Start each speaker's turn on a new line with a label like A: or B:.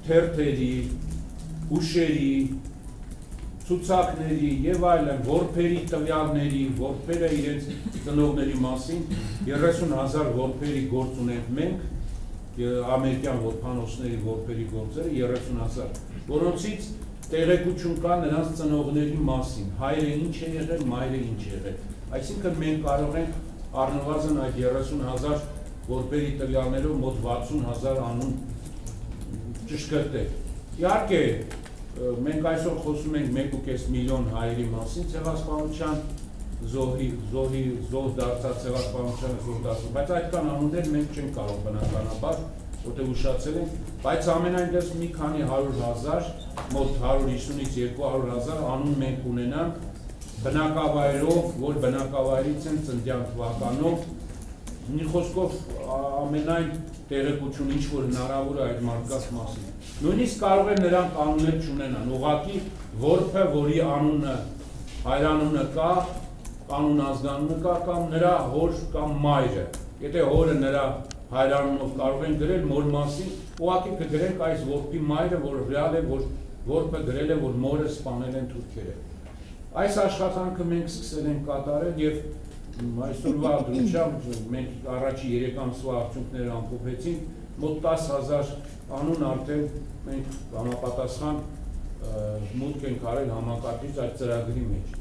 A: թերթերի, հուշերի, ցուցակների եւ այլն որբերի տվյալների, որբերը իրենց ծնողների մասին 30,000 որբերի գործ ունենք մենք, ամերիկյան որբանոցների որբերի գործերը 30,000, որոնցից տեղեկություն կա նրանց ծնողների մասին, հայրը ինչ է եղել, մայրը ինչ է եղել, այսինքն մենք կարող ենք առնվազն այդ 30,000 որբերի տվյալներով մոտ 60,000 անուն ճշգրտել։ Իհարկե, մենք այսօր խոսում ենք 1,5 միլիոն հայերի մասին ցեղասպանության, զոհ դարձած ցեղասպանության զոհ դարձած, բայց այդքան անուններ մենք չենք կարող բնականաբար, որտեղ ուշացել ենք, բայց ամենայն դեպս մի քանի 100,000, մոտ 150-ից 200,000 անուն մենք ունենանք բնակավայրով, որ բնակավայրից են ծննդյան թվականով, մի խոսքով ամենայն տեղեկություն ինչ որ հնարավոր է այդ մարդկանց մասին։ Նույնիսկ կարող է նրանք անուններ չունենան, ուղղակի որբը, որի անունը հայրանունը կա, անուն ազգանունը կա, կամ նրա հոր կամ մայրը։ Եթե հորը նրա հայրանունով կարող են գրել մոր մասին, ուղղակի կգրենք այս որբի մայրը, որ ռեալ է, որ որբը գրել է, որ մորը սպանել են թուրքերը։ Այս աշխատանքը մենք սկսել ենք կատարել եւ այսօրվա դրությամբ մենք առաջի 3 ամսվա արդյունքները ամփոփեցինք, մոտ 10,000 անուն արդեն մենք համապատասխան մուտք ենք արել համակարգիչ այդ ծրագրի մեջ։